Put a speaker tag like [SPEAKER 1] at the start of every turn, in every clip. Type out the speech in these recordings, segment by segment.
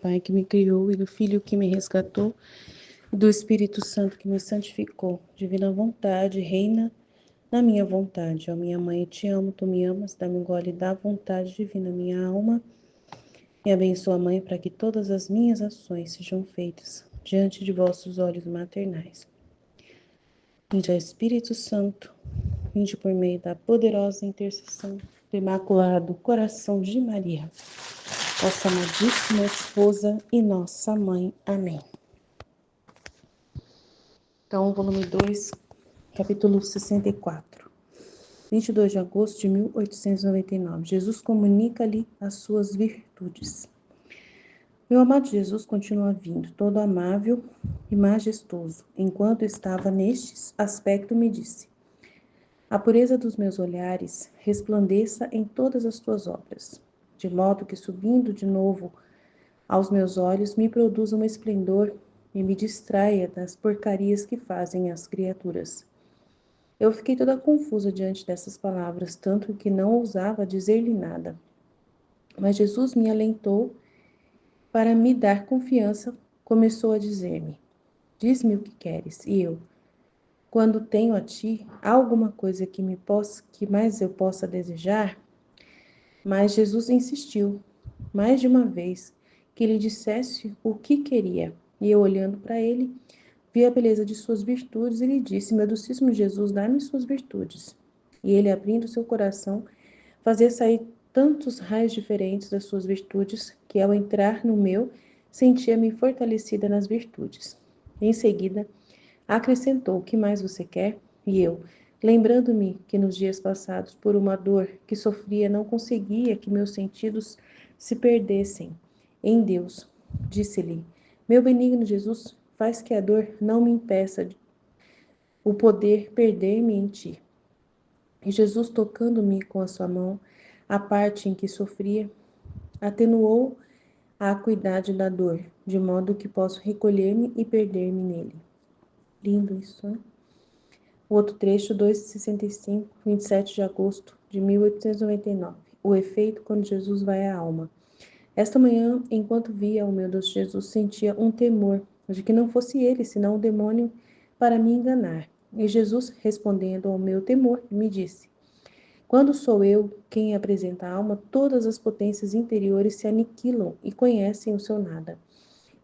[SPEAKER 1] Pai que me criou e do Filho que me resgatou e do Espírito Santo que me santificou. Divina vontade, reina na minha vontade. Ó minha mãe, eu te amo, tu me amas, dá-me um gole da vontade divina, minha alma. E abençoa, Mãe, para que todas as minhas ações sejam feitas diante de vossos olhos maternais. Vinde, Espírito Santo, vinde por meio da poderosa intercessão do Imaculado Coração de Maria, vossa amadíssima esposa e nossa mãe. Amém. Então, volume 2, capítulo 64. 22 de agosto de 1899. Jesus comunica-lhe as suas virtudes. Meu amado Jesus continua vindo, todo amável e majestoso. Enquanto estava neste aspecto, me disse: a pureza dos meus olhares resplandeça em todas as tuas obras, de modo que, subindo de novo aos meus olhos, me produza um esplendor e me distraia das porcarias que fazem as criaturas. Eu fiquei toda confusa diante dessas palavras, tanto que não ousava dizer-lhe nada. Mas Jesus me alentou para me dar confiança, começou a dizer-me: diz-me o que queres. E eu, quando tenho a ti, há alguma coisa que mais eu possa desejar? Mas Jesus insistiu, mais de uma vez, que lhe dissesse o que queria. E eu, olhando para ele, vi a beleza de suas virtudes e lhe disse: meu docíssimo Jesus, dá-me suas virtudes. E ele, abrindo seu coração, fazia sair tantos raios diferentes das suas virtudes, que ao entrar no meu, sentia-me fortalecida nas virtudes. Em seguida, acrescentou: o que mais você quer? E eu, lembrando-me que nos dias passados, por uma dor que sofria, não conseguia que meus sentidos se perdessem em Deus, disse-lhe: meu benigno Jesus, faz que a dor não me impeça o poder perder-me em ti. E Jesus, tocando-me com a sua mão, a parte em que sofria, atenuou a acuidade da dor, de modo que posso recolher-me e perder-me nele. Lindo isso, né? O outro trecho, 2,65, 27 de agosto de 1899. O efeito quando Jesus vai à alma. Esta manhã, enquanto via o meu Deus Jesus, sentia um temor de que não fosse ele, senão o demônio, para me enganar. E Jesus, respondendo ao meu temor, me disse: quando sou eu quem apresenta a alma, todas as potências interiores se aniquilam e conhecem o seu nada.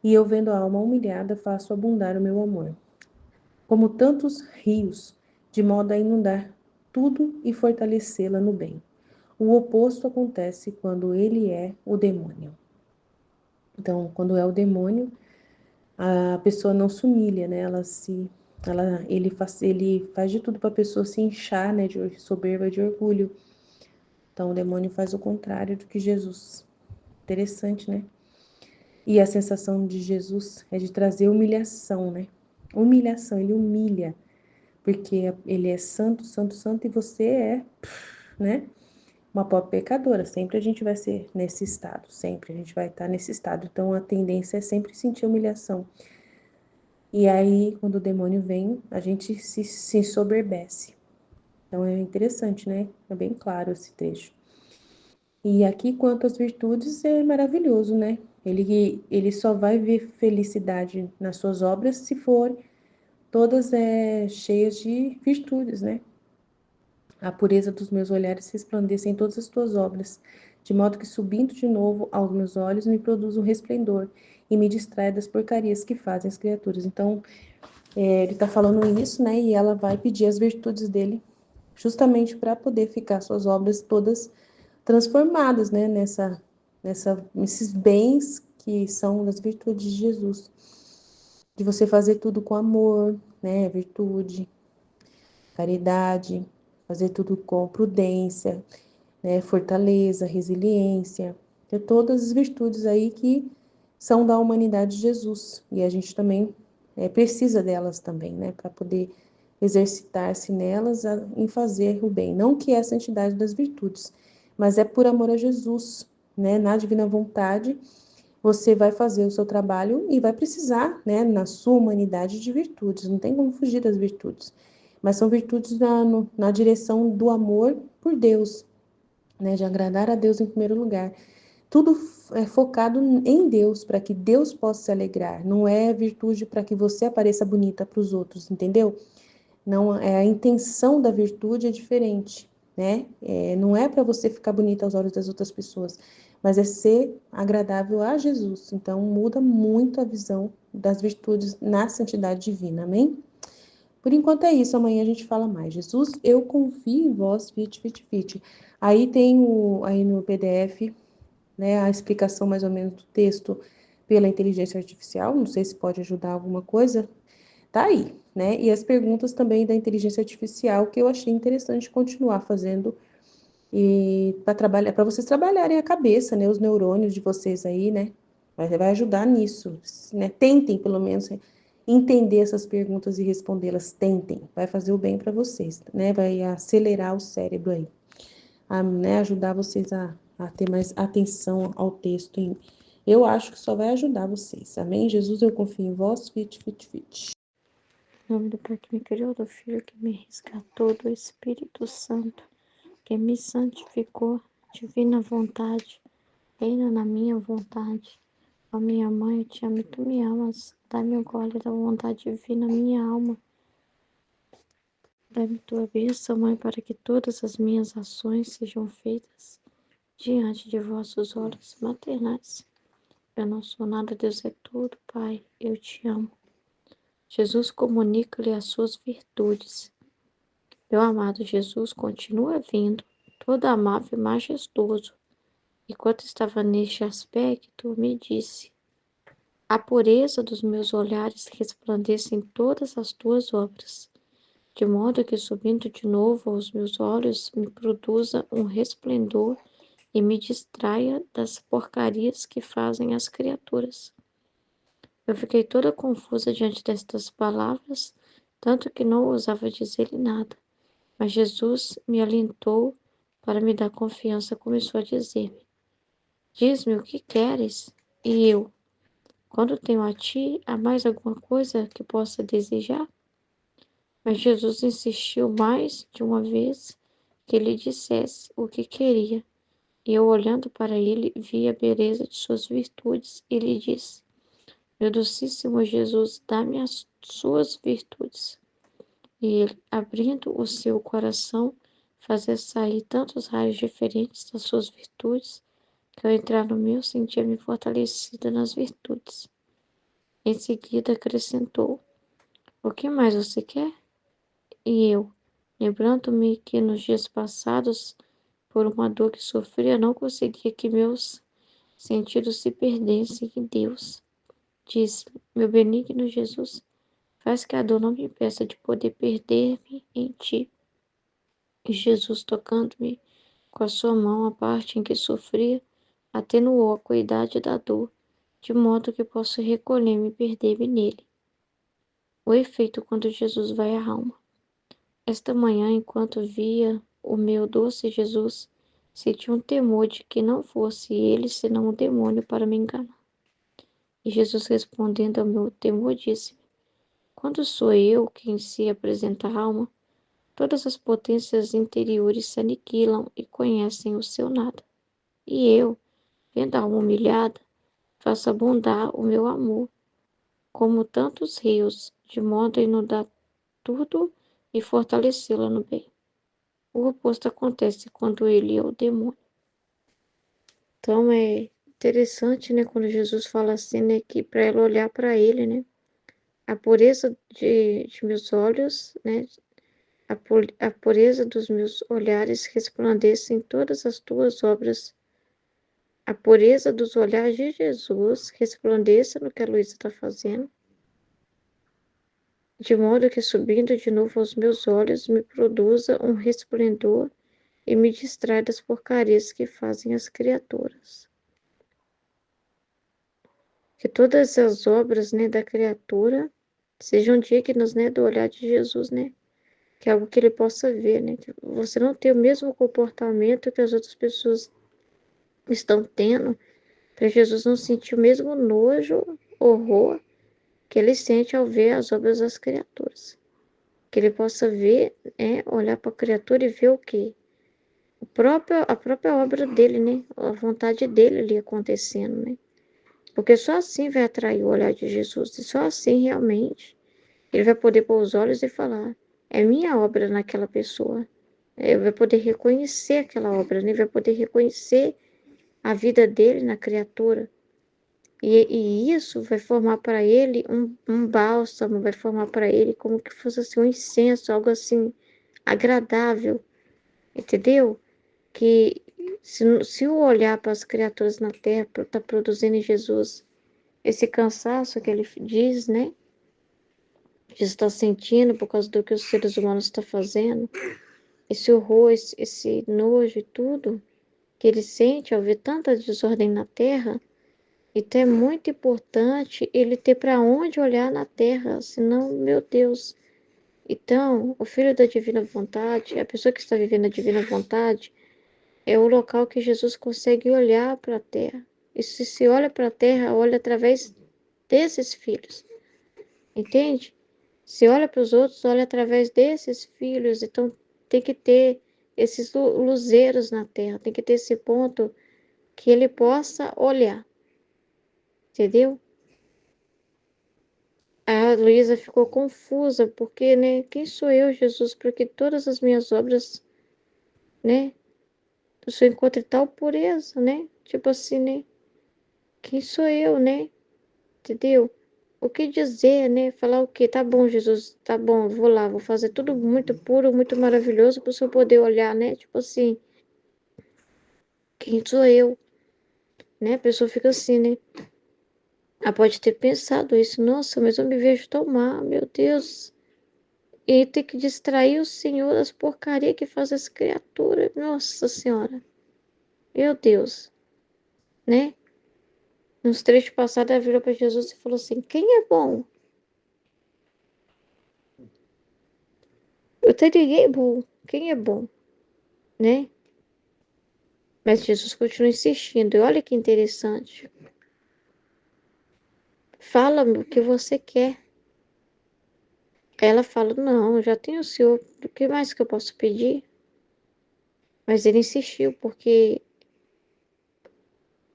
[SPEAKER 1] E eu, vendo a alma humilhada, faço abundar o meu amor, como tantos rios, de modo a inundar tudo e fortalecê-la no bem. O oposto acontece quando ele é o demônio. Então, quando é o demônio, a pessoa não se humilha, né? Ele faz de tudo para a pessoa se inchar, né? De soberba, de orgulho. Então, o demônio faz o contrário do que Jesus. Interessante, né? E a sensação de Jesus é de trazer humilhação, né? Humilhação, ele humilha, porque ele é santo, santo, santo, e você é, né? Uma pobre pecadora. Sempre a gente vai ser nesse estado, sempre a gente vai estar nesse estado. Então, a tendência é sempre sentir humilhação. E aí, quando o demônio vem, a gente se soberbece. Então, é interessante, né? É bem claro esse trecho. E aqui, quanto às virtudes, é maravilhoso, né? Ele só vai ver felicidade nas suas obras se for todas cheias de virtudes, né? A pureza dos meus olhares resplandece em todas as tuas obras, de modo que, subindo de novo aos meus olhos, me produz um resplendor e me distrai das porcarias que fazem as criaturas. Então, ele está falando isso, né? E ela vai pedir as virtudes dele, justamente para poder ficar suas obras todas transformadas, né, nesses bens que são das virtudes de Jesus. De você fazer tudo com amor, né, virtude, caridade, fazer tudo com prudência, né, fortaleza, resiliência, ter todas as virtudes aí que são da humanidade de Jesus. E a gente também precisa delas também, né, para poder exercitar-se nelas em fazer o bem. Não que é a santidade das virtudes, mas é por amor a Jesus, né? Na divina vontade, você vai fazer o seu trabalho e vai precisar, né, na sua humanidade, de virtudes. Não tem como fugir das virtudes. Mas são virtudes na direção do amor por Deus, né? De agradar a Deus em primeiro lugar. tudo é focado em Deus, para que Deus possa se alegrar. Não é virtude para que você apareça bonita para os outros, entendeu? Não, a intenção da virtude é diferente, né? Não é para você ficar bonita aos olhos das outras pessoas, mas é ser agradável a Jesus. Então, muda muito a visão das virtudes na santidade divina, amém? Por enquanto é isso, amanhã a gente fala mais. Jesus, eu confio em vós, fit, fit, fit. Aí tem aí no PDF, né, a explicação mais ou menos do texto pela inteligência artificial, não sei se pode ajudar alguma coisa, tá aí, né? E as perguntas também da inteligência artificial que eu achei interessante continuar fazendo e para trabalhar, para vocês trabalharem a cabeça, né, os neurônios de vocês aí, né? Vai ajudar nisso, né? Tentem pelo menos entender essas perguntas e respondê-las, tentem, vai fazer o bem para vocês, né? Vai acelerar o cérebro aí, né? Ajudar vocês a ter mais atenção ao texto. Eu acho que só vai ajudar vocês. Amém? Jesus, eu confio em vós. Fit, fit, fit.
[SPEAKER 2] Em nome do Pai que me criou, do Filho que me resgatou, do Espírito Santo que me santificou, divina vontade, reina na minha vontade. Ó minha mãe, eu te amo e tu me amas. Dá-me o gole da vontade divina, minha alma. Dá-me tua bênção, Mãe, para que todas as minhas ações sejam feitas diante de vossos olhos maternais. Eu não sou nada, Deus é tudo, Pai, eu te amo. Jesus, comunica-lhe as suas virtudes. Meu amado Jesus continua vindo, todo amável e majestoso. Enquanto estava neste aspecto, me disse: a pureza dos meus olhares resplandece em todas as tuas obras, de modo que, subindo de novo aos meus olhos, me produza um resplendor e me distraia das porcarias que fazem as criaturas. Eu fiquei toda confusa diante destas palavras, tanto que não ousava dizer-lhe nada. Mas Jesus me alentou para me dar confiança, começou a dizer-me: diz-me o que queres, e eu, quando tenho a ti, há mais alguma coisa que possa desejar? Mas Jesus insistiu mais de uma vez que lhe dissesse o que queria. E eu, olhando para ele, vi a beleza de suas virtudes e lhe disse: meu docíssimo Jesus, dá-me as suas virtudes. E ele, abrindo o seu coração, fazia sair tantos raios diferentes das suas virtudes, que ao entrar no meu, sentia-me fortalecida nas virtudes. Em seguida acrescentou: o que mais você quer? E eu, lembrando-me que nos dias passados, por uma dor que sofria, não conseguia que meus sentidos se perdessem em Deus, disse: meu benigno Jesus, faz que a dor não me impeça de poder perder-me em ti. E Jesus, tocando-me com a sua mão a parte em que sofria, atenuou a acuidade da dor, de modo que posso recolher-me e perder-me nele. O efeito quando Jesus vai à alma. Esta manhã, enquanto via o meu doce Jesus, senti um temor de que não fosse ele senão um demônio para me enganar. E Jesus, respondendo ao meu temor, disse-me: quando sou eu quem se apresenta à alma, todas as potências interiores se aniquilam e conhecem o seu nada. E eu, vendo a alma humilhada, faço abundar o meu amor, como tantos rios, de modo a inundar tudo e fortalecê-la no bem. O oposto acontece quando ele é o demônio. Então é interessante, né, quando Jesus fala assim, né, que para ela olhar para ele, né, a pureza de meus olhos, né, a pureza dos meus olhares resplandece em todas as tuas obras. A pureza dos olhares de Jesus resplandeça no que a Luísa está fazendo, de modo que, subindo de novo aos meus olhos, me produza um resplendor e me distrai das porcarias que fazem as criaturas. Que todas as obras, né, da criatura sejam dignas, né, do olhar de Jesus, né? Que é algo que ele possa ver, né? Que você não tem o mesmo comportamento que as outras pessoas estão tendo, para Jesus não sentir o mesmo nojo, horror que ele sente ao ver as obras das criaturas. Que ele possa ver, olhar para a criatura e ver o quê? própria obra dele, né? A vontade dele ali acontecendo, né? Porque só assim vai atrair o olhar de Jesus. E só assim realmente ele vai poder pôr os olhos e falar: é minha obra naquela pessoa. Ele vai poder reconhecer aquela obra, né? Vai poder reconhecer a vida dele na criatura. E isso vai formar para ele um bálsamo, vai formar para ele como que fosse assim, um incenso, algo assim agradável, entendeu? Que se o olhar para as criaturas na terra está produzindo em Jesus esse cansaço que ele diz, né? Que está sentindo por causa do que os seres humanos estão fazendo, esse horror, esse nojo e tudo que ele sente ao ver tanta desordem na terra. Então é muito importante ele ter para onde olhar na terra, senão, meu Deus. Então, o filho da divina vontade, a pessoa que está vivendo a divina vontade, é o local que Jesus consegue olhar para a terra. E se olha para a terra, olha através desses filhos, entende? Se olha para os outros, olha através desses filhos. Então, tem que ter esses luzeiros na terra, tem que ter esse ponto que ele possa olhar, entendeu? A Luísa ficou confusa, porque, né, quem sou eu, Jesus, para que todas as minhas obras, né, o Senhor encontre tal pureza, né? Tipo assim, né? Quem sou eu, né? Entendeu? O que dizer, né? Falar o quê? Tá bom, Jesus, tá bom, vou lá, vou fazer tudo muito puro, muito maravilhoso para o Senhor poder olhar, né? Tipo assim, quem sou eu, né? A pessoa fica assim, né? Ela pode ter pensado isso, nossa, mas eu me vejo tão mal, meu Deus. E ter que distrair o Senhor das porcarias que faz as criaturas. Nossa Senhora. Meu Deus. Né? Nos trechos passados, ela virou para Jesus e falou assim: quem é bom? Eu tenho ninguém bom. Quem é bom? Né? Mas Jesus continua insistindo. E olha que interessante. Fala-me o que você quer. Ela fala: não, já tenho o Senhor. O que mais que eu posso pedir? Mas ele insistiu, porque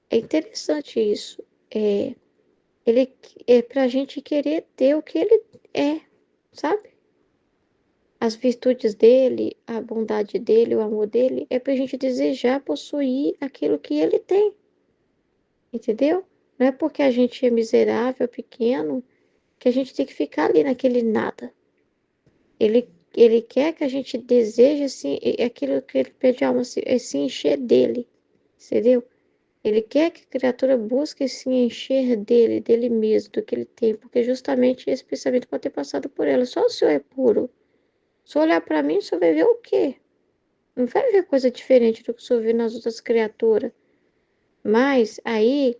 [SPEAKER 2] é interessante isso. Ele é pra gente querer ter o que ele é, sabe? As virtudes dele, a bondade dele, o amor dele, é pra gente desejar possuir aquilo que ele tem, entendeu? Não é porque a gente é miserável, pequeno, que a gente tem que ficar ali naquele nada. Ele quer que a gente deseje assim, aquilo que ele pede alma, se encher dele, entendeu? Ele quer que a criatura busque se encher dele mesmo, do que ele tem, porque justamente esse pensamento pode ter passado por ela. Só o Senhor é puro. Se olhar para mim, o Senhor vai ver o quê? Não vai ver coisa diferente do que o Senhor vê nas outras criaturas. Mas aí,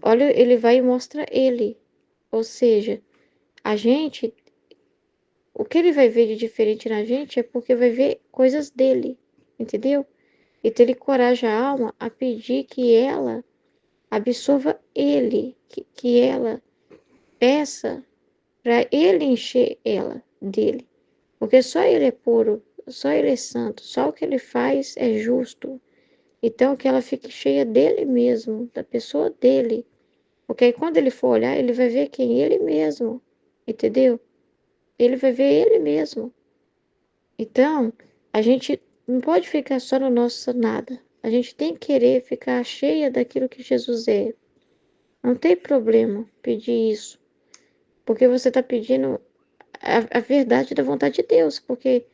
[SPEAKER 2] olha, ele vai e mostra ele. Ou seja, a gente, o que ele vai ver de diferente na gente é porque vai ver coisas dele, entendeu? Então ele encoraja a alma a pedir que ela absorva ele, que ela peça para ele encher ela dele. Porque só ele é puro, só ele é santo, só o que ele faz é justo. Então que ela fique cheia dele mesmo, da pessoa dele. Porque aí quando ele for olhar, ele vai ver quem ele mesmo, entendeu? Ele vai ver ele mesmo. Então, a gente não pode ficar só no nosso nada. A gente tem que querer ficar cheia daquilo que Jesus é. Não tem problema pedir isso. Porque você está pedindo a verdade da vontade de Deus. Porque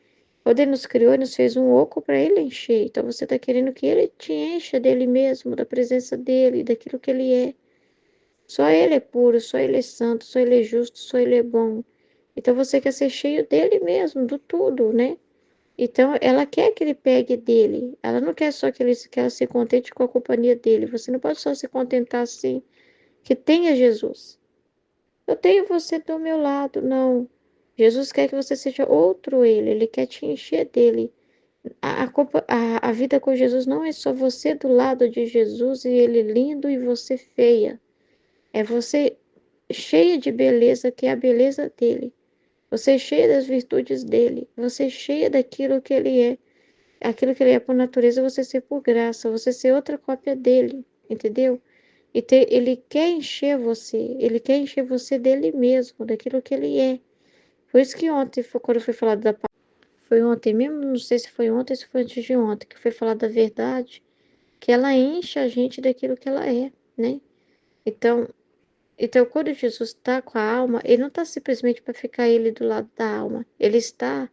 [SPEAKER 2] quando Ele nos criou, Ele nos fez um oco para Ele encher. Então você está querendo que Ele te encha dele mesmo, da presença dele, daquilo que Ele é. Só Ele é puro, só Ele é santo, só Ele é justo, só Ele é bom. Então você quer ser cheio dele mesmo, do tudo, né? Então ela quer que ele pegue dele. Ela não quer só que ela se contente com a companhia dele. Você não pode só se contentar assim, que tenha Jesus. Eu tenho você do meu lado. Não. Jesus quer que você seja outro ele. Ele quer te encher dele. A vida com Jesus não é só você do lado de Jesus e ele lindo e você feia. É você cheia de beleza, que é a beleza dele. Você cheia das virtudes dele. Você cheia daquilo que ele é. aquilo que ele é por natureza, você ser por graça, você ser outra cópia dele, entendeu? Ele quer encher você, ele quer encher você dele mesmo, daquilo que ele é. Por isso que ontem, quando foi falado da foi ontem mesmo, não sei se foi ontem ou se foi antes de ontem, que foi falado da verdade, que ela enche a gente daquilo que ela é, né? Então, quando Jesus está com a alma, ele não está simplesmente para ficar ele do lado da alma, ele está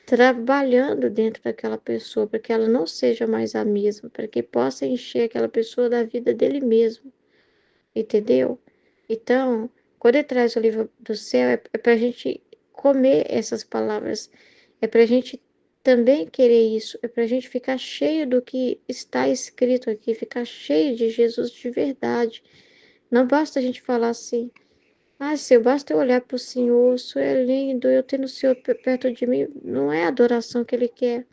[SPEAKER 2] trabalhando dentro daquela pessoa, para que ela não seja mais a mesma, para que possa encher aquela pessoa da vida dele mesmo, entendeu? Então, quando ele traz o livro do céu, é para a gente comer essas palavras, é para a gente também querer isso, é para a gente ficar cheio do que está escrito aqui, ficar cheio de Jesus de verdade. Não basta a gente falar assim, ah, Senhor, basta eu olhar para o Senhor, o Senhor é lindo, eu tendo o Senhor perto de mim, não é a adoração que ele quer,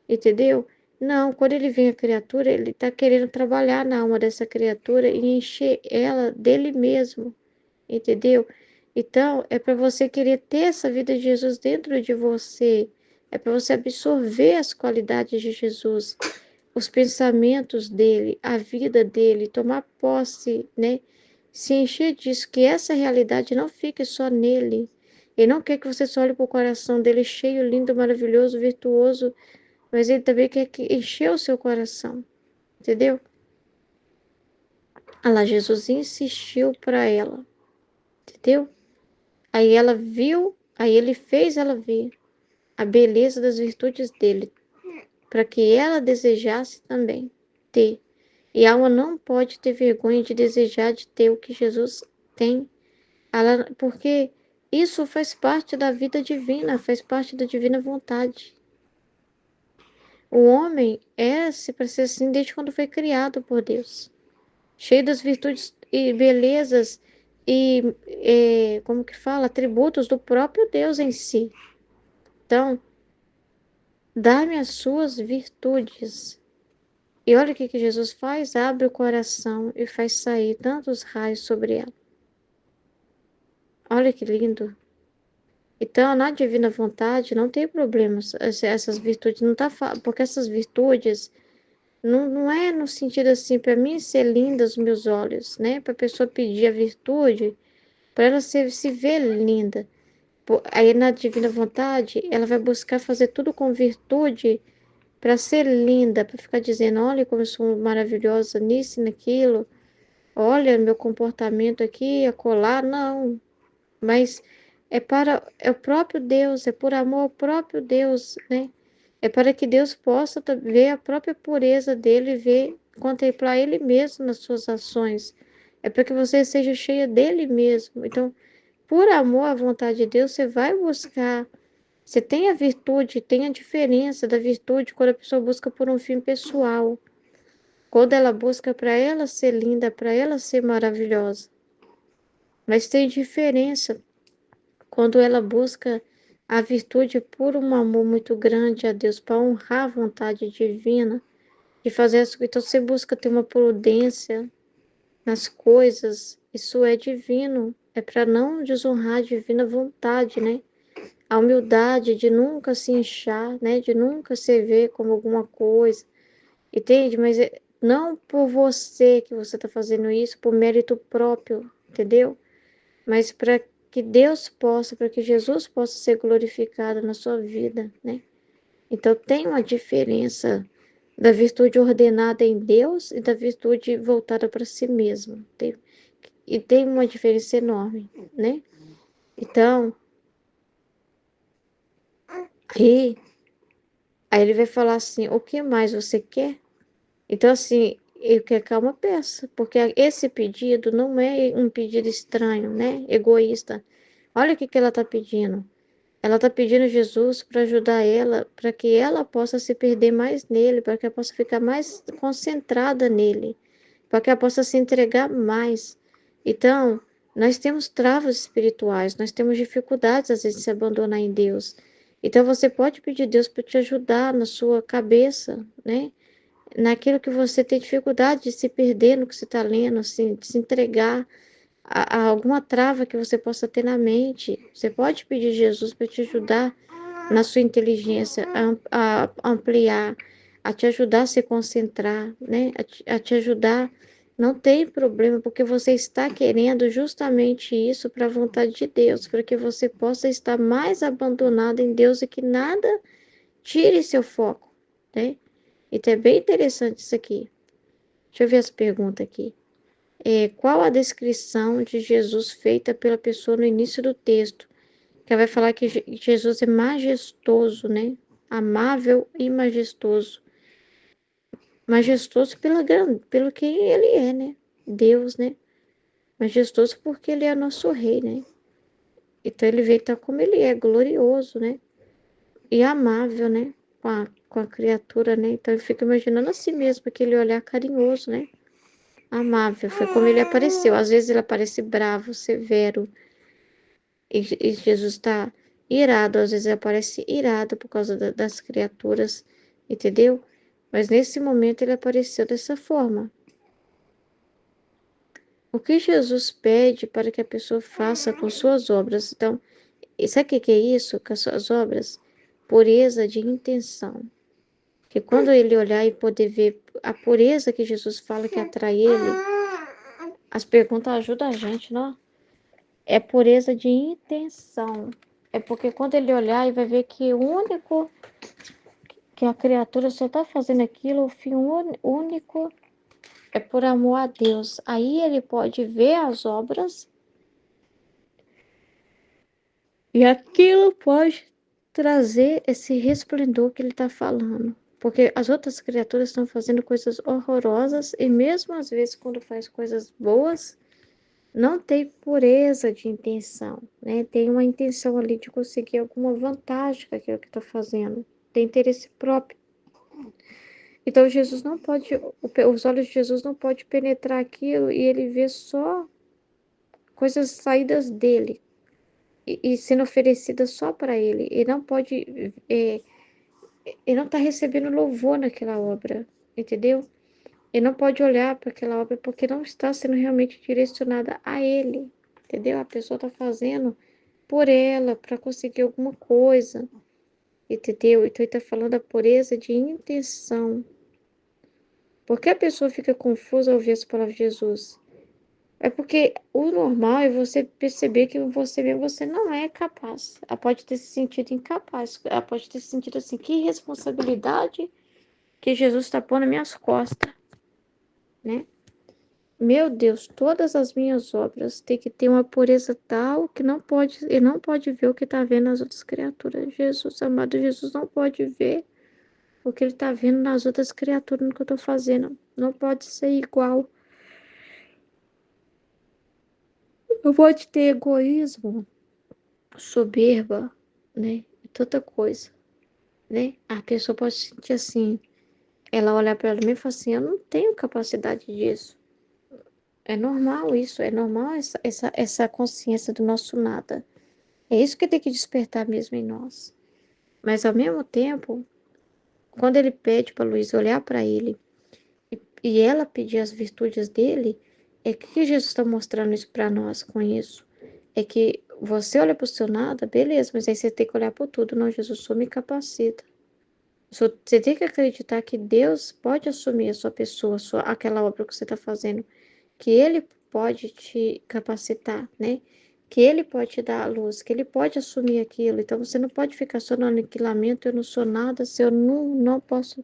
[SPEAKER 2] entendeu? Não, quando ele vem a criatura, ele está querendo trabalhar na alma dessa criatura e encher ela dele mesmo, entendeu? Então, é para você querer ter essa vida de Jesus dentro de você, é para você absorver as qualidades de Jesus, os pensamentos dele, a vida dele, tomar posse, né? Se encher disso, que essa realidade não fique só nele. Ele não quer que você só olhe para o coração dele cheio, lindo, maravilhoso, virtuoso, mas ele também quer que encher o seu coração, entendeu? Ah lá, Jesus insistiu para ela, entendeu? Aí ela viu, aí ele fez ela ver a beleza das virtudes dele, para que ela desejasse também ter. E a alma não pode ter vergonha de desejar de ter o que Jesus tem, porque isso faz parte da vida divina, faz parte da divina vontade. O homem é-se para ser assim desde quando foi criado por Deus, cheio das virtudes e belezas e, como que fala, atributos do próprio Deus em si. Então, dá-me as suas virtudes. E olha o que Jesus faz: abre o coração e faz sair tantos raios sobre ela. Olha que lindo. Então, na divina vontade, não tem problemas. Essas virtudes não tá porque essas virtudes não é no sentido assim, para mim ser linda aos meus olhos, né? Para a pessoa pedir a virtude, para ela se ver linda. Aí na divina vontade, ela vai buscar fazer tudo com virtude para ser linda, para ficar dizendo, olha como eu sou maravilhosa nisso e naquilo, olha meu comportamento aqui, acolá, não. Mas é o próprio Deus, é por amor ao próprio Deus, né? É para que Deus possa ver a própria pureza dele, ver, contemplar ele mesmo nas suas ações. É para que você seja cheia dele mesmo. Então, por amor à vontade de Deus, você vai buscar. Você tem a virtude, tem a diferença da virtude quando a pessoa busca por um fim pessoal. Quando ela busca para ela ser linda, para ela ser maravilhosa. Mas tem diferença quando ela busca a virtude por um amor muito grande a Deus, para honrar a vontade divina, de fazer as coisas. Então você busca ter uma prudência nas coisas, isso é divino, é para não desonrar a divina vontade, né? A humildade de nunca se inchar, né? De nunca se ver como alguma coisa, entende? Mas não por você que você está fazendo isso, por mérito próprio, entendeu? Mas para que Deus possa, para que Jesus possa ser glorificado na sua vida, né? Então tem uma diferença da virtude ordenada em Deus e da virtude voltada para si mesmo. E tem uma diferença enorme, né? Então, aí, aí ele vai falar assim, o que mais você quer? Então, assim, eu quero que uma peça, porque esse pedido não é um pedido estranho, né? Egoísta. Olha o que ela está pedindo. Ela está pedindo Jesus para ajudar ela, para que ela possa se perder mais nele, para que ela possa ficar mais concentrada nele, para que ela possa se entregar mais. Então, nós temos travas espirituais, nós temos dificuldades às vezes de se abandonar em Deus. Então, você pode pedir a Deus para te ajudar na sua cabeça, né? Naquilo que você tem dificuldade de se perder no que você está lendo, assim, de se entregar a alguma trava que você possa ter na mente. Você pode pedir a Jesus para te ajudar na sua inteligência, a ampliar, a te ajudar a se concentrar, né? A te ajudar. Não tem problema, porque você está querendo justamente isso para a vontade de Deus, para que você possa estar mais abandonado em Deus e que nada tire seu foco, né? Então é bem interessante isso aqui. Deixa eu ver as perguntas aqui. Qual a descrição de Jesus feita pela pessoa no início do texto? Que vai falar que Jesus é majestoso, né? Amável e majestoso. Majestoso pelo que ele é, né? Deus, né? Majestoso porque ele é nosso rei, né? Então ele veio estar como ele é, glorioso, né? E amável, né? Com a criatura, né? Então eu fico imaginando assim mesmo, aquele olhar carinhoso, né? Amável, foi como ele apareceu. Às vezes ele aparece bravo, severo, e Jesus está irado, às vezes ele aparece irado por causa das criaturas, entendeu? Mas nesse momento ele apareceu dessa forma. O que Jesus pede para que a pessoa faça com suas obras? Então, sabe o que é isso com as suas obras? Pureza de intenção. Que quando ele olhar e poder ver a pureza que Jesus fala que atrai ele, as perguntas ajudam a gente, não? É pureza de intenção. É porque quando ele olhar e vai ver que o único que a criatura só está fazendo aquilo, o fim único é por amor a Deus. Aí ele pode ver as obras e aquilo pode trazer esse resplendor que ele está falando. Porque as outras criaturas estão fazendo coisas horrorosas e mesmo às vezes quando faz coisas boas, não tem pureza de intenção, né? Tem uma intenção ali de conseguir alguma vantagem com aquilo que está fazendo. Tem interesse próprio. Então Jesus não pode, os olhos de Jesus não pode penetrar aquilo e ele vê só coisas saídas dele e sendo oferecidas só para ele. Ele não pode, ele não está recebendo louvor naquela obra, entendeu? Ele não pode olhar para aquela obra porque não está sendo realmente direcionada a ele, entendeu? A pessoa está fazendo por ela, para conseguir alguma coisa, entendeu? Então ele está falando da pureza de intenção. Por que a pessoa fica confusa ao ouvir as palavras de Jesus? É porque o normal é você perceber que você mesmo você não é capaz. Ela pode ter se sentido incapaz. Ela pode ter se sentido assim, que responsabilidade que Jesus está pondo nas minhas costas, né? Meu Deus, todas as minhas obras têm que ter uma pureza tal que não pode, ele não pode ver o que está vendo nas outras criaturas. Jesus, amado Jesus, não pode ver o que ele está vendo nas outras criaturas no que eu estou fazendo. Não pode ser igual. Não pode ter egoísmo, soberba, né? E tanta coisa, né? A pessoa pode sentir assim, ela olhar para ela mesma e falar assim, eu não tenho capacidade disso. É normal isso, é normal essa consciência do nosso nada. É isso que tem que despertar mesmo em nós. Mas ao mesmo tempo, quando ele pede para Luiz olhar para ele e ela pedir as virtudes dele, é que Jesus está mostrando isso para nós com isso. É que você olha para o seu nada, beleza, mas aí você tem que olhar para tudo. Não, Jesus, só me capacita. Você tem que acreditar que Deus pode assumir a sua pessoa, aquela obra que você está fazendo, que Ele pode te capacitar, né? Que Ele pode te dar a luz, que Ele pode assumir aquilo. Então você não pode ficar só no aniquilamento, eu não sou nada, se eu não posso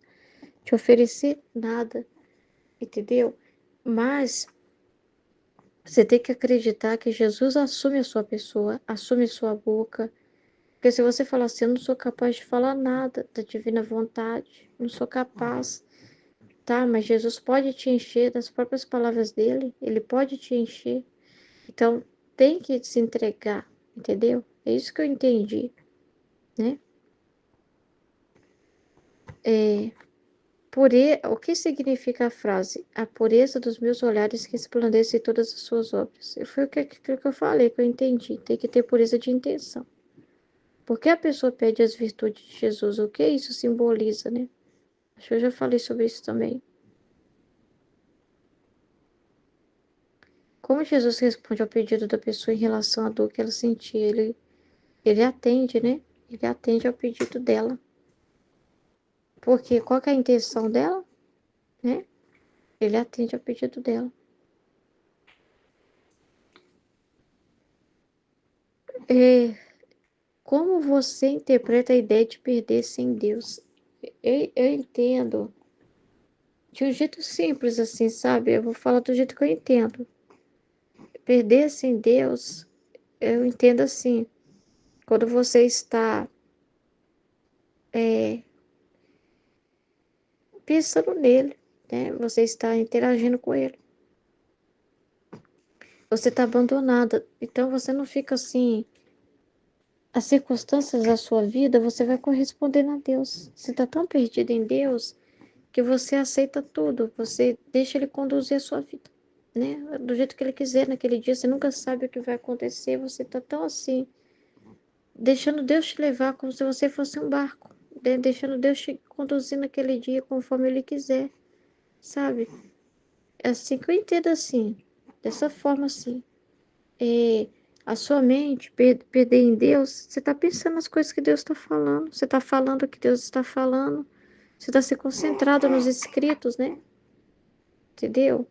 [SPEAKER 2] te oferecer nada, entendeu? Mas você tem que acreditar que Jesus assume a sua pessoa, assume sua boca. Porque se você falar assim, eu não sou capaz de falar nada da divina vontade, não sou capaz, tá? Mas Jesus pode te encher das próprias palavras dele, ele pode te encher. Então, tem que se entregar, entendeu? É isso que eu entendi, né? O que significa a frase? A pureza dos meus olhares que resplandece todas as suas obras. E foi aquilo que eu falei, que eu entendi. Tem que ter pureza de intenção. Por que a pessoa pede as virtudes de Jesus? O que isso simboliza, né? Acho que eu já falei sobre isso também. Como Jesus responde ao pedido da pessoa em relação à dor que ela sentia? Ele atende, né? Ele atende ao pedido dela. Porque qual que é a intenção dela, né? Ele atende ao pedido dela. Como você interpreta a ideia de perder sem Deus? Eu entendo de um jeito simples, assim, sabe? Eu vou falar do jeito que eu entendo. Perder sem Deus, eu entendo assim. Quando você está pensando nele, né? Você está interagindo com ele. Você está abandonada. Então você não fica assim. As circunstâncias da sua vida, você vai correspondendo a Deus. Você está tão perdido em Deus que você aceita tudo. Você deixa Ele conduzir a sua vida, né? Do jeito que Ele quiser naquele dia. Você nunca sabe o que vai acontecer. Você está tão assim, deixando Deus te levar como se você fosse um barco, né? Deixando Deus te conduzir naquele dia conforme Ele quiser, sabe? É assim que eu entendo assim, dessa forma assim. É, a sua mente perder em Deus, você está pensando nas coisas que Deus está falando, você está falando o que Deus está falando, você está se concentrado nos escritos, né? Entendeu?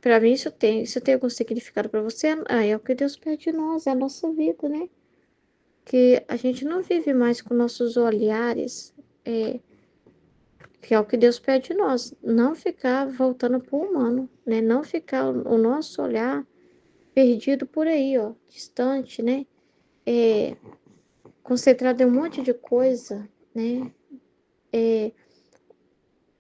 [SPEAKER 2] Para mim isso tem algum significado para você? Ah, é o que Deus pede de nós, é a nossa vida, né? Que a gente não vive mais com nossos olhares, que é o que Deus pede de nós, não ficar voltando para o humano, né? Não ficar o nosso olhar perdido por aí, ó, distante, né? Concentrado em um monte de coisa, né?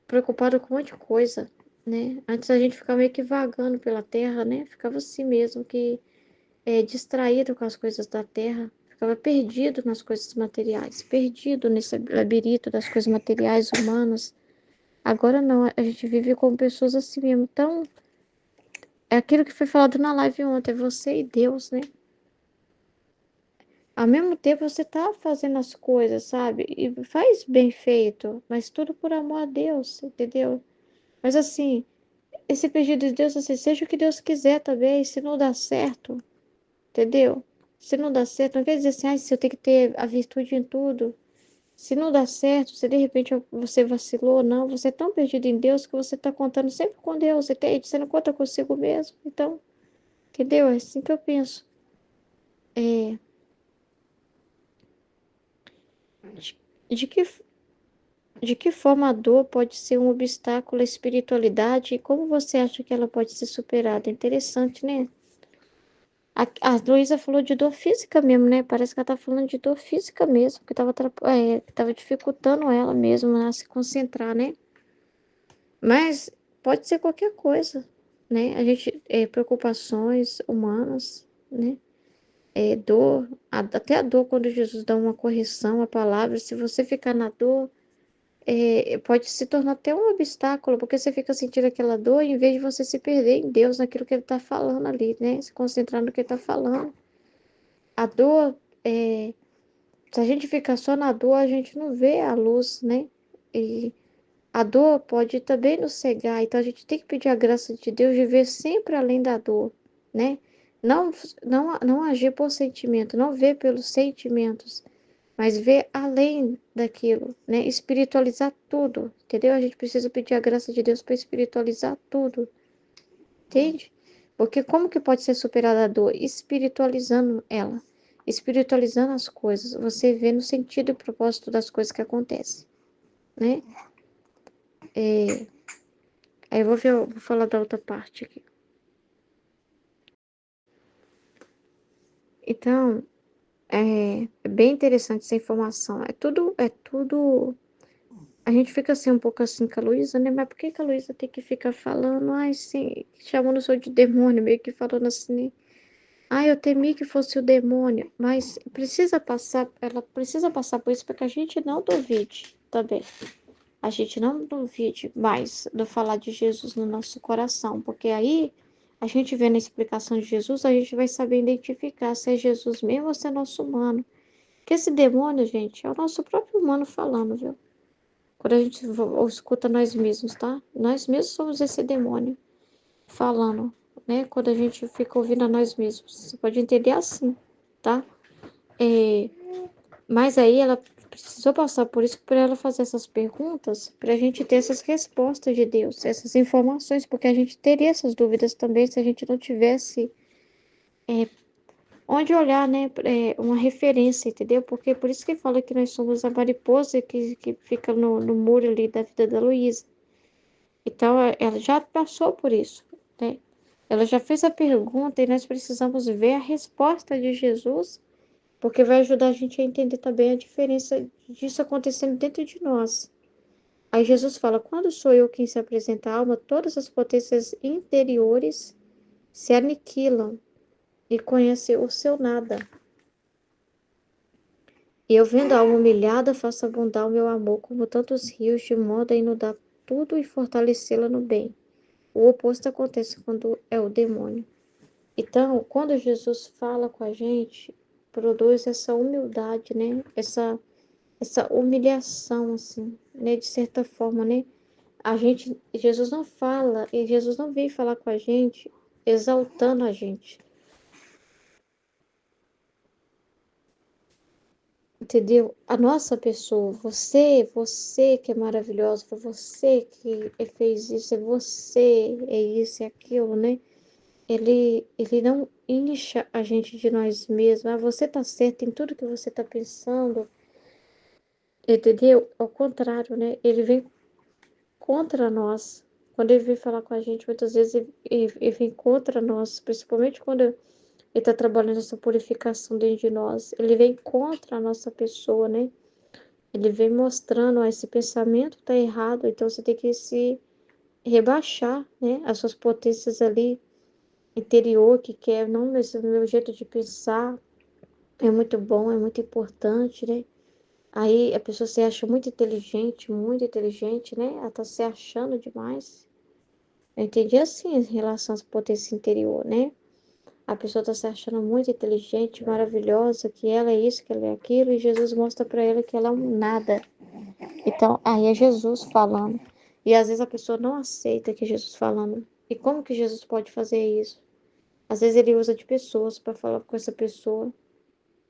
[SPEAKER 2] Preocupado com um monte de coisa, né? Antes a gente ficava meio que vagando pela terra, né? Ficava assim mesmo, que distraído com as coisas da terra, ficava perdido nas coisas materiais, perdido nesse labirinto das coisas materiais humanas. Agora não, a gente vive como pessoas assim mesmo. Então, é aquilo que foi falado na live ontem, é você e Deus, né? Ao mesmo tempo você tá fazendo as coisas, sabe? E faz bem feito, mas tudo por amor a Deus, entendeu? Mas assim, esse pedido de Deus, assim, seja o que Deus quiser também, se não dá certo, entendeu? Se não dá certo, não quer dizer assim, se eu tenho que ter a virtude em tudo. Se não dá certo, se de repente você vacilou, não, você é tão perdido em Deus que você tá contando sempre com Deus, entende? Você não conta consigo mesmo. Então, entendeu? É assim que eu penso. É, de, de que De que forma a dor pode ser um obstáculo à espiritualidade e como você acha que ela pode ser superada? Interessante, né? A Luísa falou de dor física mesmo, né? Parece que ela tá falando de dor física mesmo, que tava dificultando ela mesmo a se concentrar, né? Mas pode ser qualquer coisa, né? Preocupações humanas, né? Dor, até a dor quando Jesus dá uma correção à palavra, se você ficar na dor pode se tornar até um obstáculo, porque você fica sentindo aquela dor em vez de você se perder em Deus, naquilo que Ele está falando ali, né? Se concentrar no que Ele está falando. A dor, se a gente ficar só na dor, a gente não vê a luz, né? E a dor pode também nos cegar, então a gente tem que pedir a graça de Deus de ver sempre além da dor, né? Não agir por sentimento, não ver pelos sentimentos, mas ver além daquilo, né? Espiritualizar tudo, entendeu? A gente precisa pedir a graça de Deus para espiritualizar tudo, entende? Porque como que pode ser superada a dor? Espiritualizando ela, espiritualizando as coisas, você vê no sentido e propósito das coisas que acontecem, né? Aí eu vou falar da outra parte aqui. Então, é bem interessante essa informação. É tudo. A gente fica assim um pouco assim com a Luísa, né? Mas por que que a Luísa tem que ficar falando, ai, sim, chamando o senhor de demônio, meio que falando assim, ai, eu temi que fosse o demônio, mas ela precisa passar por isso para que a gente não duvide também. A gente não duvide mais do falar de Jesus no nosso coração, porque aí a gente vê na explicação de Jesus, a gente vai saber identificar se é Jesus mesmo ou se é nosso humano. Porque esse demônio, gente, é o nosso próprio humano falando, viu? Quando a gente escuta nós mesmos, tá? Nós mesmos somos esse demônio falando, né? Quando a gente fica ouvindo a nós mesmos. Você pode entender assim, tá? É, Mas aí ela precisou passar por isso para ela fazer essas perguntas, para a gente ter essas respostas de Deus, essas informações, porque a gente teria essas dúvidas também se a gente não tivesse onde olhar, né? Uma referência, entendeu? Porque por isso que fala que nós somos a mariposa que fica no muro ali da vida da Luísa. Então, ela já passou por isso, né? Ela já fez a pergunta e nós precisamos ver a resposta de Jesus, porque vai ajudar a gente a entender também a diferença disso acontecendo dentro de nós. Aí Jesus fala: quando sou eu quem se apresenta à alma, todas as potências interiores se aniquilam e conhece o seu nada. E eu, vendo a alma humilhada, faço abundar o meu amor como tantos rios, de modo a inundar tudo e fortalecê-la no bem. O oposto acontece quando é o demônio. Então, quando Jesus fala com a gente, produz essa humildade, né? Essa humilhação, assim, né? De certa forma, né? Jesus não fala, e Jesus não vem falar com a gente exaltando a gente, entendeu? A nossa pessoa, você que é maravilhosa, foi você que fez isso, é você, é isso, é aquilo, né? Ele não incha a gente de nós mesmos. Ah, você tá certo em tudo que você tá pensando, entendeu? Ao contrário, né? Ele vem contra nós. Quando ele vem falar com a gente, muitas vezes ele vem contra nós, principalmente quando ele está trabalhando essa purificação dentro de nós. Ele vem contra a nossa pessoa, né? Ele vem mostrando, ó, esse pensamento tá errado, então você tem que se rebaixar, né? As suas potências ali interior que quer, não, esse meu jeito de pensar é muito bom, é muito importante, né? Aí a pessoa se acha muito inteligente, né? Ela tá se achando demais. Eu entendi assim em relação às potências interior, né? A pessoa tá se achando muito inteligente, maravilhosa, que ela é isso, que ela é aquilo, e Jesus mostra para ela que ela é um nada. Então, aí é Jesus falando. E às vezes a pessoa não aceita que é Jesus falando. E como que Jesus pode fazer isso? Às vezes ele usa de pessoas para falar com essa pessoa.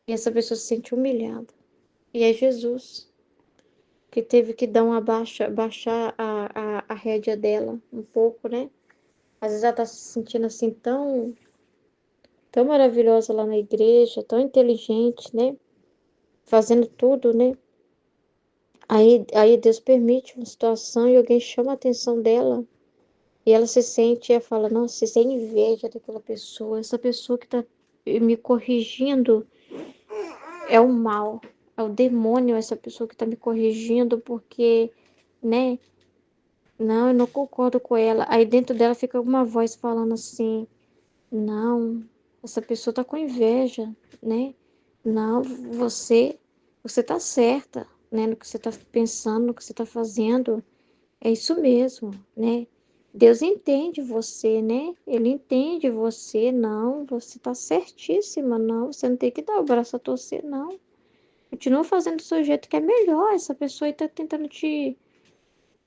[SPEAKER 2] E essa pessoa se sente humilhada. E é Jesus que teve que dar baixar a rédea dela um pouco, né? Às vezes ela tá se sentindo assim tão maravilhosa lá na igreja, tão inteligente, né? Fazendo tudo, né? Aí Deus permite uma situação e alguém chama a atenção dela. E ela se sente e fala: nossa, você tem inveja daquela pessoa. Essa pessoa que tá me corrigindo é o mal, é o demônio, essa pessoa que está me corrigindo, porque, né? Não, eu não concordo com ela. Aí dentro dela fica uma voz falando assim: não, essa pessoa tá com inveja, né? Não, você tá certa, né? No que você tá pensando, no que você tá fazendo. É isso mesmo, né? Deus entende você, né? Ele entende você, não, você tá certíssima, não, você não tem que dar o braço a torcer, não. Continua fazendo do seu jeito que é melhor. Essa pessoa aí tá tentando te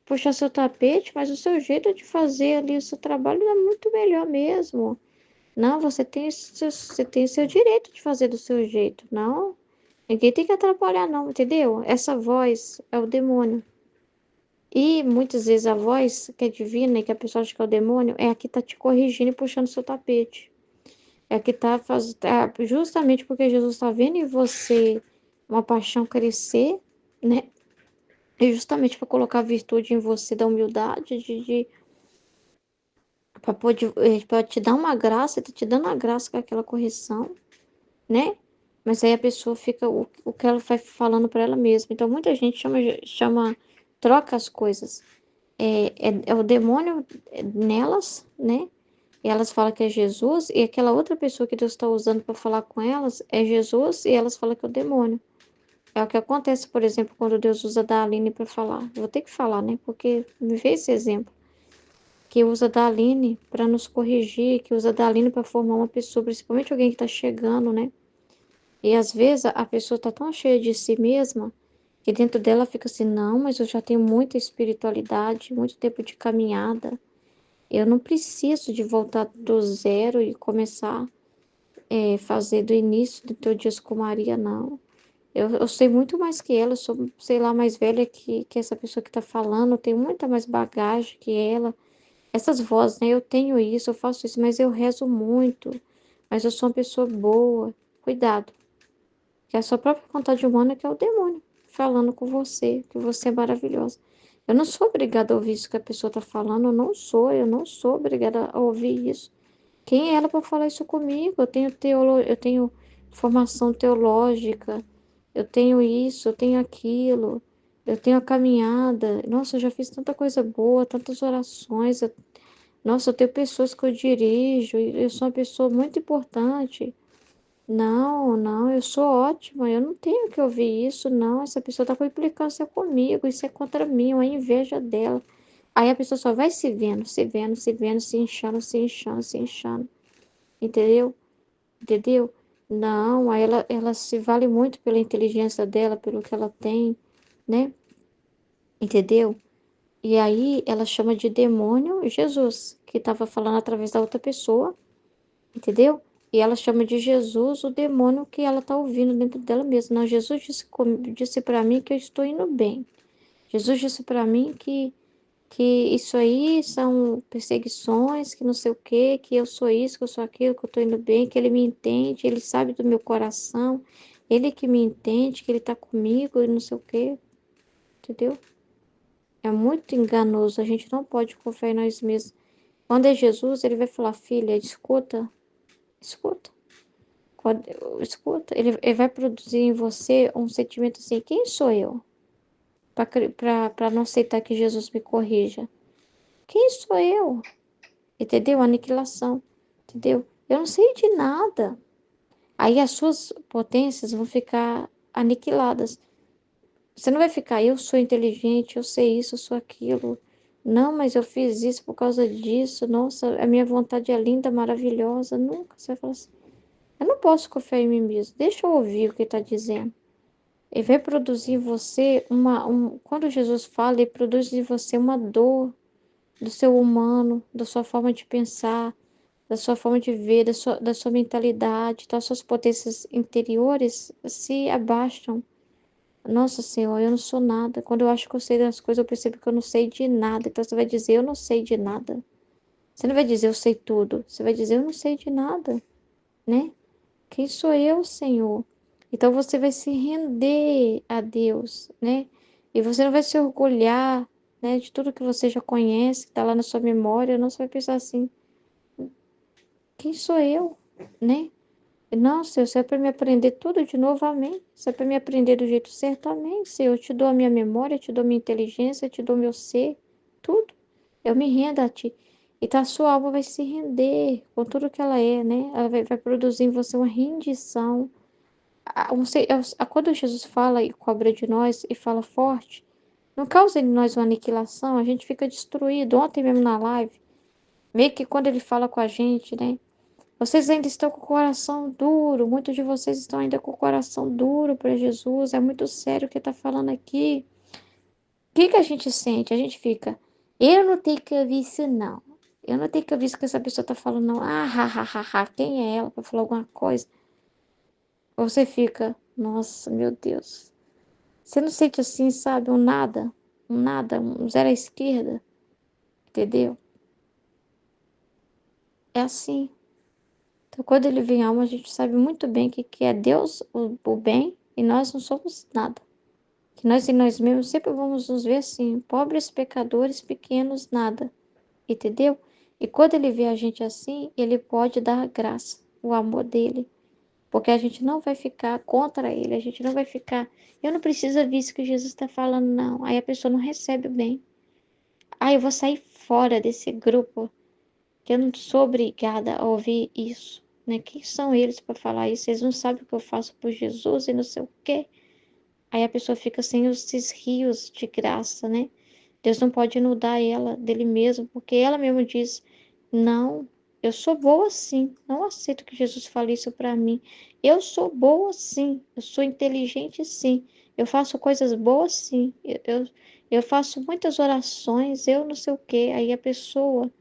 [SPEAKER 2] puxar seu tapete, mas o seu jeito de fazer ali o seu trabalho é muito melhor mesmo. Não, você tem seu direito de fazer do seu jeito. Não, ninguém tem que atrapalhar, não, entendeu? Essa voz é o demônio. E muitas vezes a voz que é divina e que a pessoa acha que é o demônio é a que tá te corrigindo e puxando seu tapete. É a que tá fazendo. Justamente porque Jesus está vendo em você uma paixão crescer, né? E justamente para colocar a virtude em você da humildade, para te dar uma graça, tá te dando a graça com aquela correção, né? Mas aí a pessoa fica o que ela vai falando para ela mesma. Então muita gente troca as coisas. É o demônio nelas, né? E elas falam que é Jesus, e aquela outra pessoa que Deus está usando para falar com elas é Jesus, e elas falam que é o demônio. É o que acontece, por exemplo, quando Deus usa da Aline para falar. Vou ter que falar, né? Porque me veio esse exemplo. Que usa da Aline para nos corrigir, que usa da Aline para formar uma pessoa, principalmente alguém que está chegando, né? E às vezes a pessoa está tão cheia de si mesma que dentro dela fica assim: não, mas eu já tenho muita espiritualidade, muito tempo de caminhada. Eu não preciso de voltar do zero e começar a fazer do início do teu dias com Maria, não. Eu sei muito mais que ela, eu sou, sei lá, mais velha que essa pessoa que tá falando, eu tenho muita mais bagagem que ela. Essas vozes, né? Eu tenho isso, eu faço isso, mas eu rezo muito. Mas eu sou uma pessoa boa. Cuidado, que é a sua própria vontade humana que é o demônio falando com você, que você é maravilhosa. Eu não sou obrigada a ouvir isso que a pessoa tá falando, eu não sou obrigada a ouvir isso. Quem é ela para falar isso comigo? Eu tenho formação teológica, eu tenho isso, eu tenho aquilo, eu tenho a caminhada. Nossa, eu já fiz tanta coisa boa, tantas orações. Nossa, eu tenho pessoas que eu dirijo, e eu sou uma pessoa muito importante. Não, não, eu sou ótima, eu não tenho que ouvir isso, não. Essa pessoa está com implicância comigo, isso é contra mim, uma inveja dela. Aí a pessoa só vai se vendo, se vendo, se vendo, se inchando, se inchando, se inchando. Entendeu? Entendeu? Não, aí ela se vale muito pela inteligência dela, pelo que ela tem, né? Entendeu? E aí ela chama de demônio Jesus, que estava falando através da outra pessoa, entendeu? E ela chama de Jesus o demônio que ela está ouvindo dentro dela mesma. Não, Jesus disse para mim que eu estou indo bem. Jesus disse para mim que isso aí são perseguições, que não sei o quê, que eu sou isso, que eu sou aquilo, que eu estou indo bem, que ele me entende, ele sabe do meu coração, ele que me entende, que ele está comigo e não sei o quê, entendeu? É muito enganoso, a gente não pode confiar em nós mesmos. Quando é Jesus, ele vai falar, filha, escuta, escuta. Quando, escuta, ele vai produzir em você um sentimento assim, quem sou eu? Para não aceitar que Jesus me corrija. Quem sou eu? Entendeu? Aniquilação. Entendeu? Eu não sei de nada. Aí as suas potências vão ficar aniquiladas. Você não vai ficar, eu sou inteligente, eu sei isso, eu sou aquilo. Não, mas eu fiz isso por causa disso. Nossa, a minha vontade é linda, maravilhosa. Nunca. Você vai falar assim, eu não posso confiar em mim mesmo. Deixa eu ouvir o que ele está dizendo. Ele vai produzir em você quando Jesus fala, ele produz em você uma dor do seu humano, da sua forma de pensar, da sua forma de ver, da sua mentalidade, então as suas potências interiores se abaixam. Nossa Senhor, eu não sou nada. Quando eu acho que eu sei das coisas, eu percebo que eu não sei de nada. Então você vai dizer, eu não sei de nada. Você não vai dizer, eu sei tudo. Você vai dizer, eu não sei de nada, né? Quem sou eu, Senhor? Então você vai se render a Deus, né? E você não vai se orgulhar, né, de tudo que você já conhece, que está lá na sua memória. Não, você vai pensar assim, quem sou eu, né? Não, Senhor, se é para me aprender tudo de novo, amém. Se é para me aprender do jeito certo, amém. Senhor, eu te dou a minha memória, eu te dou a minha inteligência, eu te dou meu ser, tudo. Eu me rendo a ti. Então a sua alma vai se render com tudo que ela é, né? Ela vai produzir em você uma rendição. Quando Jesus fala e cobra de nós e fala forte, não causa em nós uma aniquilação, a gente fica destruído. Ontem mesmo na live, meio que quando ele fala com a gente, né? Vocês ainda estão com o coração duro, muitos de vocês estão ainda com o coração duro para Jesus, é muito sério o que está falando aqui. O que que a gente sente? A gente fica, eu não tenho que ouvir isso não. Eu não tenho que ouvir isso que essa pessoa está falando não. Ah, ha, ha, ha, ha. Quem é ela para falar alguma coisa? Você fica, nossa, meu Deus. Você não sente assim, sabe? Um nada, um zero à esquerda, entendeu? É assim. Então, quando ele vem alma, a gente sabe muito bem que é Deus o bem e nós não somos nada. Que nós em nós mesmos sempre vamos nos ver assim, pobres pecadores, pequenos, nada. Entendeu? E quando ele vê a gente assim, ele pode dar a graça, o amor dele. Porque a gente não vai ficar contra ele, a gente não vai ficar. Eu não preciso ouvir isso que Jesus está falando, não. Aí a pessoa não recebe o bem. Ah, eu vou sair fora desse grupo, que eu não sou obrigada a ouvir isso. Né? Quem são eles para falar isso? Eles não sabem o que eu faço por Jesus e não sei o quê. Aí a pessoa fica sem esses rios de graça, né? Deus não pode inundar ela dele mesmo, porque ela mesma diz: não, eu sou boa sim. Não aceito que Jesus fale isso para mim. Eu sou boa sim. Eu sou inteligente sim. Eu faço coisas boas sim. Eu faço muitas orações. Eu não sei o quê. Aí a pessoa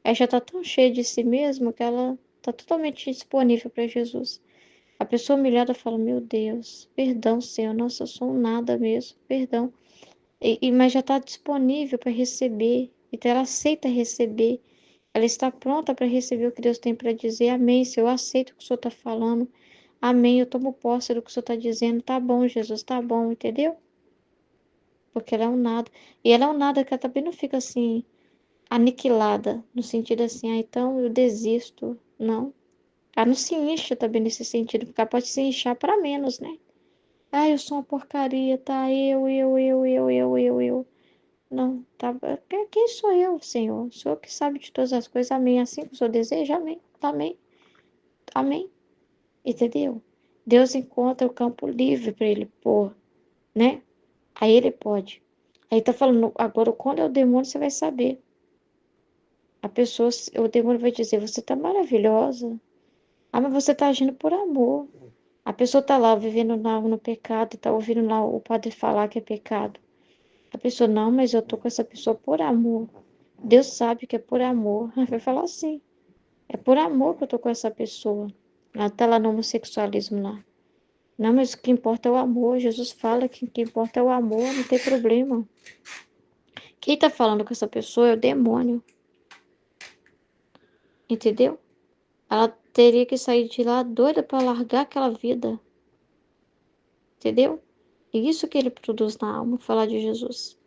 [SPEAKER 2] ela já está tão cheia de si mesma que ela está totalmente disponível para Jesus. A pessoa humilhada fala, meu Deus, perdão, Senhor, nossa, eu sou um nada mesmo, perdão. Mas já está disponível para receber, então ela aceita receber, ela está pronta para receber o que Deus tem para dizer. Amém, Senhor, eu aceito o que o Senhor está falando. Amém, eu tomo posse do que o Senhor está dizendo. Tá bom, Jesus, tá bom, entendeu? Porque ela é um nada. E ela é um nada que ela também não fica assim, aniquilada, no sentido assim, ah, então eu desisto. Não. Ela não se incha também nesse sentido, porque ela pode se inchar para menos, né? Ah, eu sou uma porcaria, tá? Eu. Não, tá. Quem sou eu, Senhor? O Senhor que sabe de todas as coisas. Amém. Assim que o Senhor deseja, amém. Amém. Amém. Entendeu? Deus encontra o campo livre para ele pôr, né? Aí ele pode. Aí tá falando, agora quando é o demônio, você vai saber. A pessoa, o demônio vai dizer, você tá maravilhosa. Ah, mas você tá agindo por amor. A pessoa tá lá vivendo lá no pecado e tá ouvindo lá o padre falar que é pecado. A pessoa, não, mas eu tô com essa pessoa por amor. Deus sabe que é por amor. Vai falar assim, é por amor que eu tô com essa pessoa. Ela tá lá no homossexualismo lá. Não, mas o que importa é o amor. Jesus fala que o que importa é o amor, não tem problema. Quem tá falando com essa pessoa é o demônio. Entendeu? Ela teria que sair de lá doida para largar aquela vida. Entendeu? E isso que ele produz na alma, falar de Jesus.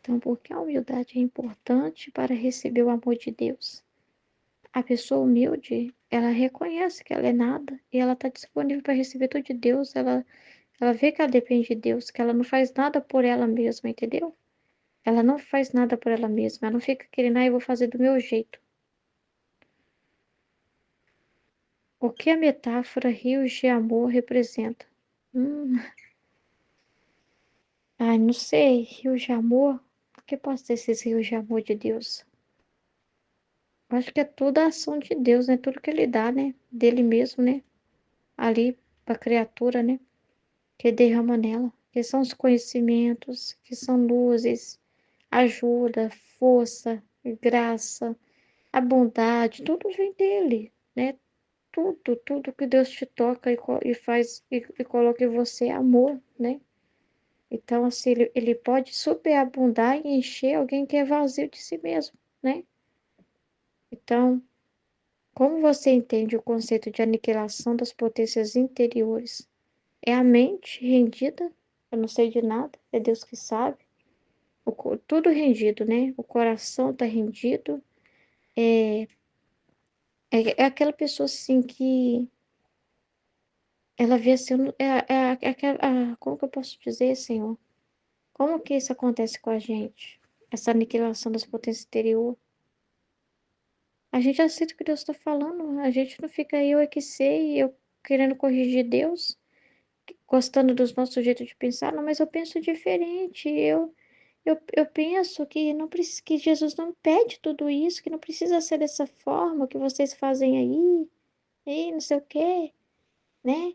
[SPEAKER 2] Então, porque a humildade é importante para receber o amor de Deus. A pessoa humilde, ela reconhece que ela é nada e ela está disponível para receber tudo de Deus. Ela vê que ela depende de Deus, que ela não faz nada por ela mesma, entendeu? Ela não faz nada por ela mesma. Ela não fica querendo, ah, eu vou fazer do meu jeito. O que a metáfora rios de amor representa? Hum, ai, não sei. Rios de amor? O que pode ser esses rios de amor de Deus? Eu acho que é toda a ação de Deus, né? Tudo que ele dá, né? Dele mesmo, né? Ali para a criatura, né? Que derrama nela. Que são os conhecimentos, que são luzes, ajuda, força, graça, a bondade, tudo vem dele, né? Tudo que Deus te toca e faz e coloca em você é amor, né? Então, assim, ele pode superabundar e encher alguém que é vazio de si mesmo, né? Então, como você entende o conceito de aniquilação das potências interiores? É a mente rendida? Eu não sei de nada, é Deus que sabe. Tudo rendido, né? O coração tá rendido. É aquela pessoa assim que ela vê assim, como que eu posso dizer, Senhor? Como que isso acontece com a gente? Essa aniquilação das potências interior. A gente aceita o que Deus está falando. A gente não fica aí, eu é que sei, eu querendo corrigir Deus, gostando dos nossos jeitos de pensar. Não, mas eu penso diferente. Eu penso que não precisa, que Jesus não pede tudo isso, que não precisa ser dessa forma que vocês fazem aí, e não sei o quê, né?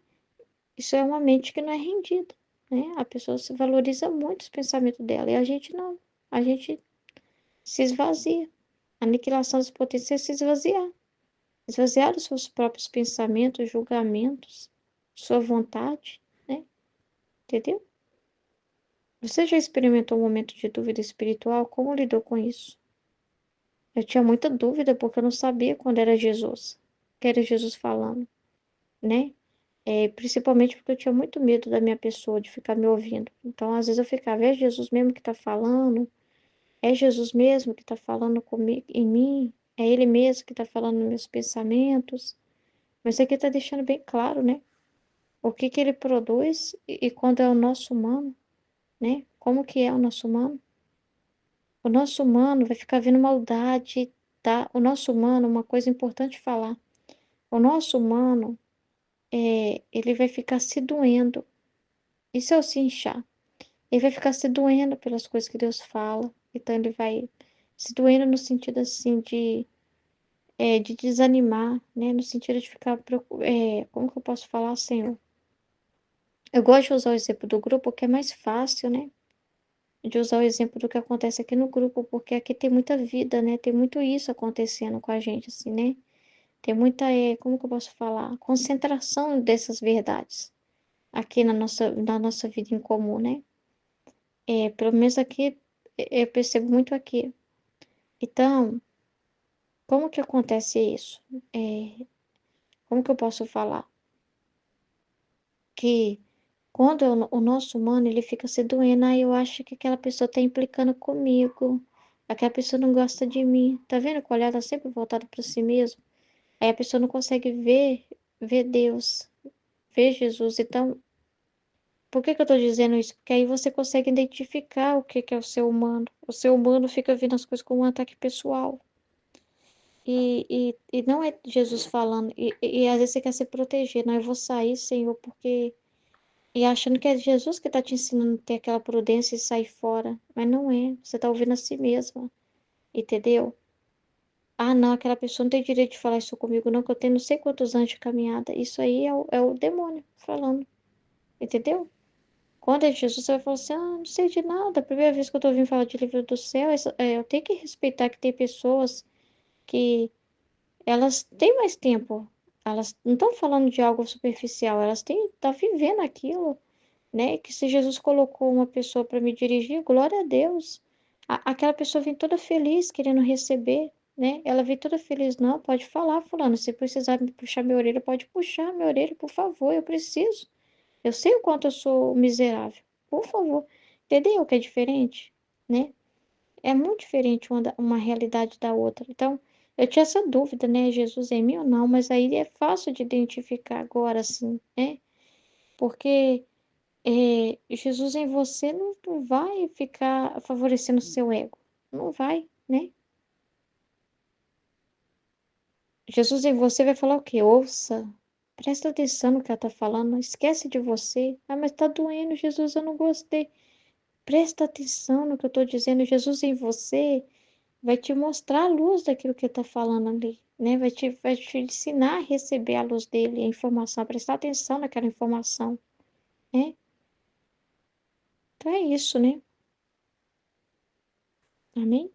[SPEAKER 2] Isso é uma mente que não é rendida, né? A pessoa se valoriza muito os pensamentos dela e a gente não. A gente se esvazia. A aniquilação das potências é se esvaziar. Esvaziar dos seus próprios pensamentos, julgamentos, sua vontade, né? Entendeu? Você já experimentou um momento de dúvida espiritual? Como lidou com isso? Eu tinha muita dúvida porque eu não sabia quando era Jesus, que era Jesus falando, né? Principalmente porque eu tinha muito medo da minha pessoa, de ficar me ouvindo. Então, às vezes eu ficava, é Jesus mesmo que tá falando? É Jesus mesmo que tá falando comigo, em mim? É Ele mesmo que tá falando nos meus pensamentos? Mas aqui tá deixando bem claro, né? O que que Ele produz e quando é o nosso humano, né? Como que é o nosso humano? O nosso humano vai ficar vendo maldade, tá? O nosso humano, uma coisa importante falar. O nosso humano, ele vai ficar se doendo. Isso é o se inchar. Ele vai ficar se doendo pelas coisas que Deus fala. Então ele vai se doendo no sentido assim de desanimar, né? No sentido de ficar como que eu posso falar, Senhor? Eu gosto de usar o exemplo do grupo porque é mais fácil, né? De usar o exemplo do que acontece aqui no grupo, porque aqui tem muita vida, né? Tem muito isso acontecendo com a gente, assim, né? Tem muita, como que eu posso falar? Concentração dessas verdades aqui na nossa vida em comum, né? Pelo menos aqui, eu percebo muito aqui. Então, como que acontece isso? É, como que eu posso falar? Que quando o nosso humano ele fica se doendo, aí eu acho que aquela pessoa está implicando comigo, aquela pessoa não gosta de mim. Tá vendo que o olhar está sempre voltado para si mesmo? Aí a pessoa não consegue ver Deus, ver Jesus. Então, por que que eu tô dizendo isso? Porque aí você consegue identificar o que que é o ser humano. O ser humano fica vendo as coisas como um ataque pessoal. E não é Jesus falando. E às vezes você quer se proteger. Não, eu vou sair, Senhor, porque. E achando que é Jesus que tá te ensinando a ter aquela prudência e sair fora. Mas não é. Você tá ouvindo a si mesma. Entendeu? Ah, não, aquela pessoa não tem direito de falar isso comigo, não, que eu tenho não sei quantos anos de caminhada. Isso aí é o demônio falando. Entendeu? Quando é Jesus, você vai falar assim: ah, não sei de nada. A primeira vez que eu tô ouvindo falar de livro do céu, eu tenho que respeitar que tem pessoas que elas têm mais tempo. Elas não estão falando de algo superficial, elas tá vivendo aquilo, né? Que se Jesus colocou uma pessoa para me dirigir, glória a Deus. Aquela pessoa vem toda feliz, querendo receber, né? Ela vem toda feliz, não, pode falar, fulano, se precisar me puxar minha orelha, pode puxar minha orelha, por favor, eu preciso. Eu sei o quanto eu sou miserável. Por favor. Entendeu o que é diferente, né? É muito diferente uma realidade da outra. Então, eu tinha essa dúvida, né? Jesus é em mim ou não? Mas aí é fácil de identificar agora, assim, né? Porque Jesus em você não vai ficar favorecendo o seu ego. Não vai, né? Jesus em você vai falar o quê? Ouça. Presta atenção no que ela tá falando. Não esquece de você. Ah, mas tá doendo, Jesus, eu não gostei. Presta atenção no que eu estou dizendo. Jesus em você vai te mostrar a luz daquilo que ele está falando ali, né? Vai te ensinar a receber a luz dele, a informação, a prestar atenção naquela informação, né? Então é isso, né? Amém?